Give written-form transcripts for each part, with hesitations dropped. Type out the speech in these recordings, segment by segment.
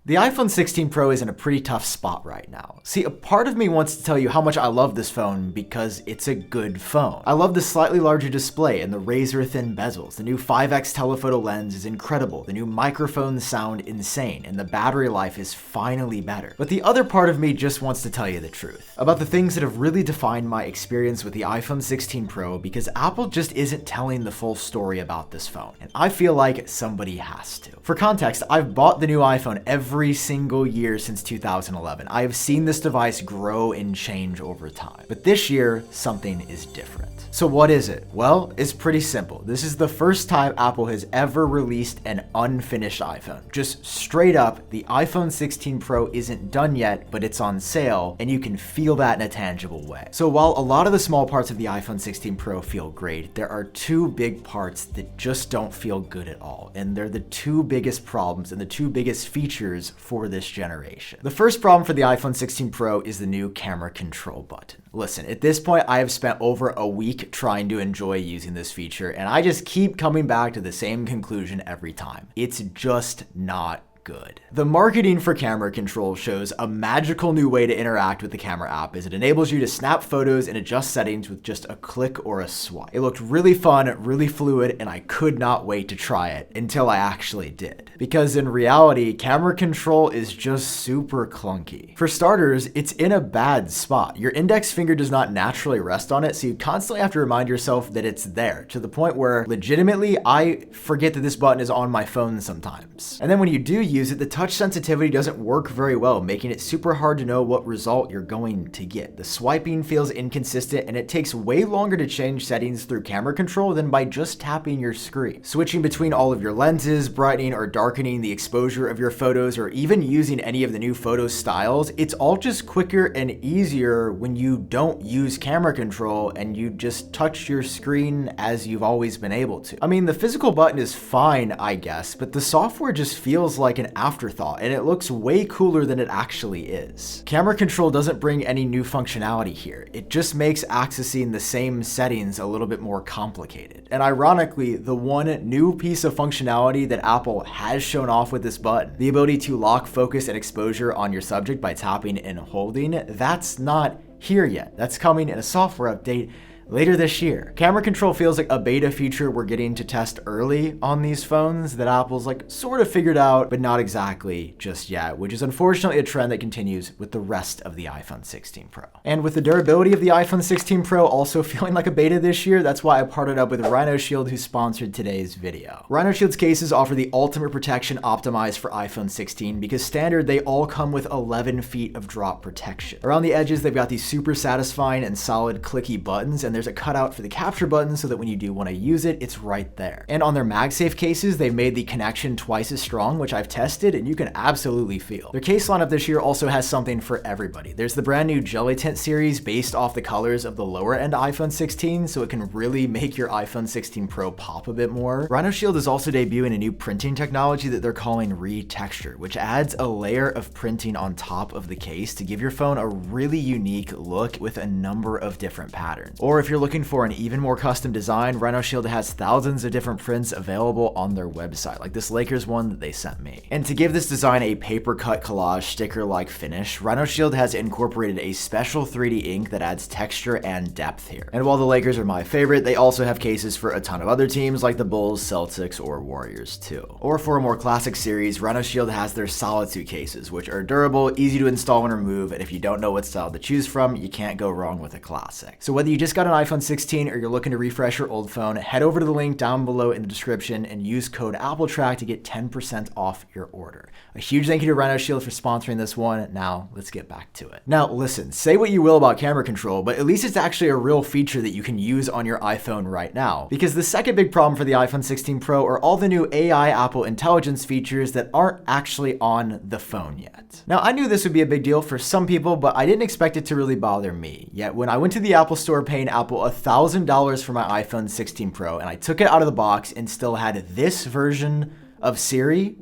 The iPhone 16 Pro is in a pretty tough spot right now. See, a part of me wants to tell you how much I love this phone because it's a good phone. I love the slightly larger display and the razor-thin bezels. The new 5x telephoto lens is incredible. The new microphones sound insane, and the battery life is finally better. But the other part of me just wants to tell you the truth about the things that have really defined my experience with the iPhone 16 Pro, because Apple just isn't telling the full story about this phone, and I feel like somebody has to. For context, I've bought the new iPhone every single year since 2011. I have seen this device grow and change over time. But this year, something is different. So what is it? Well, it's pretty simple. This is the first time Apple has ever released an unfinished iPhone. Just straight up, the iPhone 16 Pro isn't done yet, but it's on sale, and you can feel that in a tangible way. So while a lot of the small parts of the iPhone 16 Pro feel great, there are two big parts that just don't feel good at all, and they're the two biggest problems and the two biggest features for this generation. The first problem for the iPhone 16 Pro is the new camera control button. Listen, at this point, I have spent over a week trying to enjoy using this feature, and I just keep coming back to the same conclusion every time. It's just not good. The marketing for camera control shows a magical new way to interact with the camera app, as it enables you to snap photos and adjust settings with just a click or a swipe. It looked really fun, really fluid, and I could not wait to try it until I actually did. Because in reality, camera control is just super clunky. For starters, it's in a bad spot. Your index finger does not naturally rest on it, so you constantly have to remind yourself that it's there, to the point where legitimately I forget that this button is on my phone sometimes. And then when you do use it, the touch sensitivity doesn't work very well, making it super hard to know what result you're going to get. The swiping feels inconsistent, and it takes way longer to change settings through camera control than by just tapping your screen. Switching between all of your lenses, brightening or darkening the exposure of your photos, or even using any of the new photo styles, it's all just quicker and easier when you don't use camera control and you just touch your screen as you've always been able to. I mean, the physical button is fine, I guess, but the software just feels like an afterthought, and it looks way cooler than it actually is. Camera control doesn't bring any new functionality here. It just makes accessing the same settings a little bit more complicated. And ironically, the one new piece of functionality that Apple has shown off with this button, the ability to lock focus and exposure on your subject by tapping and holding, that's not here yet. That's coming in a software update later this year. Camera control feels like a beta feature we're getting to test early on these phones that Apple's like sort of figured out, but not exactly just yet, which is unfortunately a trend that continues with the rest of the iPhone 16 Pro. And with the durability of the iPhone 16 Pro also feeling like a beta this year, that's why I partnered up with Rhino Shield, who sponsored today's video. Rhino Shield's cases offer the ultimate protection optimized for iPhone 16 because standard, they all come with 11 feet of drop protection. Around the edges, they've got these super satisfying and solid clicky buttons, and there's a cutout for the capture button so that when you do want to use it, it's right there. And on their MagSafe cases, they've made the connection twice as strong, which I've tested, and you can absolutely feel. Their case lineup this year also has something for everybody. There's the brand new Jelly Tint series based off the colors of the lower end iPhone 16, so it can really make your iPhone 16 Pro pop a bit more. Rhino Shield is also debuting a new printing technology that they're calling Retexture, which adds a layer of printing on top of the case to give your phone a really unique look with a number of different patterns. Or if you're looking for an even more custom design, Rhino Shield has thousands of different prints available on their website, like this Lakers one that they sent me. And to give this design a paper cut collage sticker-like finish, Rhino Shield has incorporated a special 3D ink that adds texture and depth here. And while the Lakers are my favorite, they also have cases for a ton of other teams like the Bulls, Celtics, or Warriors too. Or for a more classic series, Rhino Shield has their solid suit cases, which are durable, easy to install and remove, and if you don't know what style to choose from, you can't go wrong with a classic. So whether you just got an iPhone 16 or you're looking to refresh your old phone, head over to the link down below in the description and use code AppleTrack to get 10% off your order. A huge thank you to Rhino Shield for sponsoring this one. Now let's get back to it. Now listen, say what you will about camera control, but at least it's actually a real feature that you can use on your iPhone right now. Because the second big problem for the iPhone 16 Pro are all the new AI Apple Intelligence features that aren't actually on the phone yet. Now I knew this would be a big deal for some people, but I didn't expect it to really bother me. Yet when I went to the Apple Store paying Apple $1,000 for my iPhone 16 Pro and I took it out of the box and still had this version of Siri,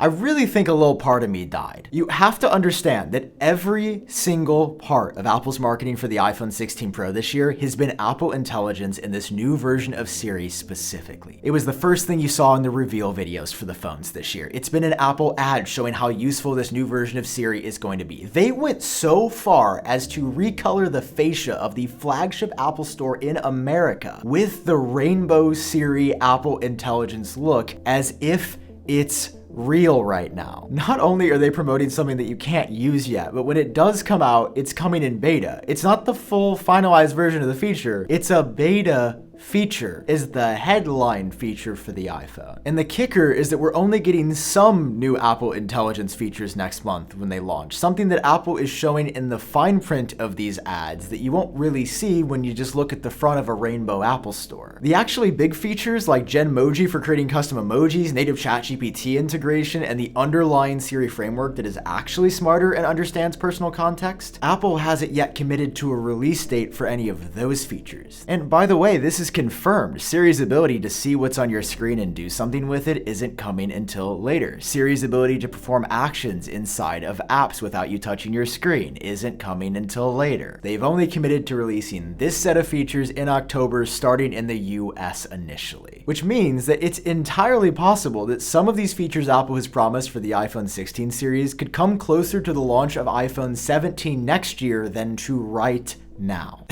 I really think a little part of me died. You have to understand that every single part of Apple's marketing for the iPhone 16 Pro this year has been Apple Intelligence in this new version of Siri specifically. It was the first thing you saw in the reveal videos for the phones this year. It's been an Apple ad showing how useful this new version of Siri is going to be. They went so far as to recolor the fascia of the flagship Apple Store in America with the rainbow Siri Apple Intelligence look as if it's real right now. Not only are they promoting something that you can't use yet, but when it does come out, it's coming in beta. It's not the full finalized version of the feature. It's a beta feature, is the headline feature for the iPhone. And the kicker is that we're only getting some new Apple Intelligence features next month when they launch, something that Apple is showing in the fine print of these ads that you won't really see when you just look at the front of a rainbow Apple Store. The actually big features like Genmoji for creating custom emojis, native ChatGPT integration, and the underlying Siri framework that is actually smarter and understands personal context, Apple hasn't yet committed to a release date for any of those features. And by the way, this is confirmed. Siri's ability to see what's on your screen and do something with it isn't coming until later. Siri's ability to perform actions inside of apps without you touching your screen isn't coming until later. They've only committed to releasing this set of features in October, starting in the US initially, which means that it's entirely possible that some of these features Apple has promised for the iPhone 16 series could come closer to the launch of iPhone 17 next year than to right now.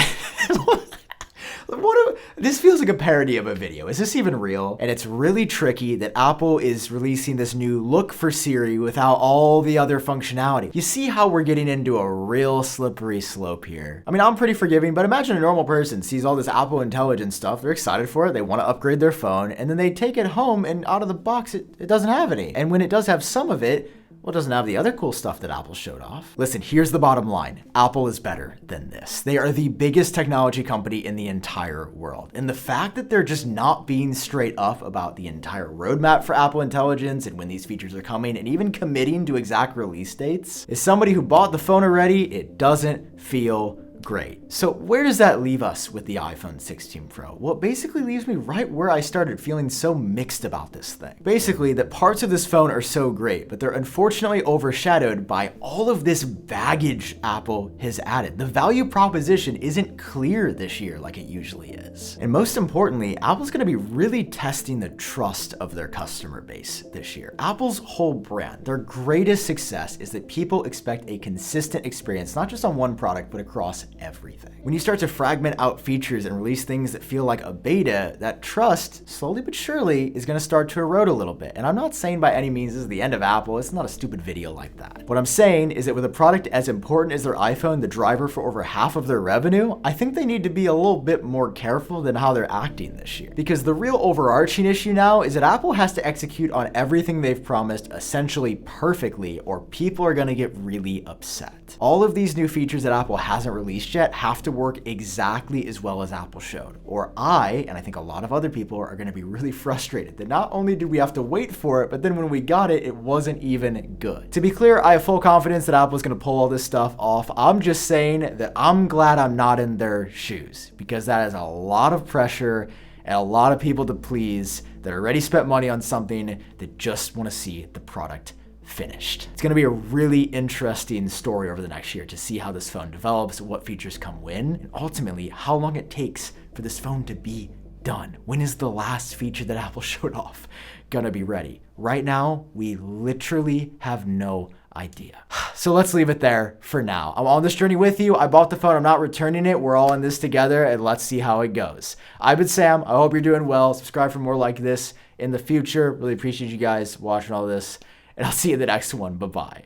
This feels like a parody of a video. Is this even real? And it's really tricky that Apple is releasing this new look for Siri without all the other functionality. You see how we're getting into a real slippery slope here. I mean, I'm pretty forgiving, but imagine a normal person sees all this Apple Intelligence stuff, they're excited for it, they want to upgrade their phone, and then they take it home and out of the box, it doesn't have any. And when it does have some of it, well, it doesn't have the other cool stuff that Apple showed off. Listen, here's the bottom line. Apple is better than this. They are the biggest technology company in the entire world. And the fact that they're just not being straight up about the entire roadmap for Apple Intelligence and when these features are coming and even committing to exact release dates, as somebody who bought the phone already, it doesn't feel great. So where does that leave us with the iPhone 16 Pro? Well, it basically leaves me right where I started, feeling so mixed about this thing. Basically, that parts of this phone are so great, but they're unfortunately overshadowed by all of this baggage Apple has added. The value proposition isn't clear this year like it usually is. And most importantly, Apple's going to be really testing the trust of their customer base this year. Apple's whole brand, their greatest success is that people expect a consistent experience, not just on one product, but across everything. When you start to fragment out features and release things that feel like a beta, that trust, slowly but surely, is going to start to erode a little bit. And I'm not saying by any means this is the end of Apple. It's not a stupid video like that. What I'm saying is that with a product as important as their iPhone, the driver for over half of their revenue, I think they need to be a little bit more careful than how they're acting this year. Because the real overarching issue now is that Apple has to execute on everything they've promised essentially perfectly, or people are going to get really upset. All of these new features that Apple hasn't released yet have to work exactly as well as Apple showed. Or and I think a lot of other people are going to be really frustrated that not only do we have to wait for it, but then when we got it, it wasn't even good. To be clear, I have full confidence that Apple's going to pull all this stuff off. I'm just saying that I'm glad I'm not in their shoes, because that is a lot of pressure and a lot of people to please that already spent money on something that just want to see the product finished. It's going to be a really interesting story over the next year to see how this phone develops, what features come when, and ultimately how long it takes for this phone to be done. When is the last feature that Apple showed off gonna be ready? Right now, we literally have no idea. So let's leave it there for now. I'm on this journey with you. I bought the phone. I'm not returning it. We're all in this together, and let's see how it goes. I've been Sam. I hope you're doing well. Subscribe for more like this in the future. Really appreciate you guys watching all this, and I'll see you in the next one. Bye-bye.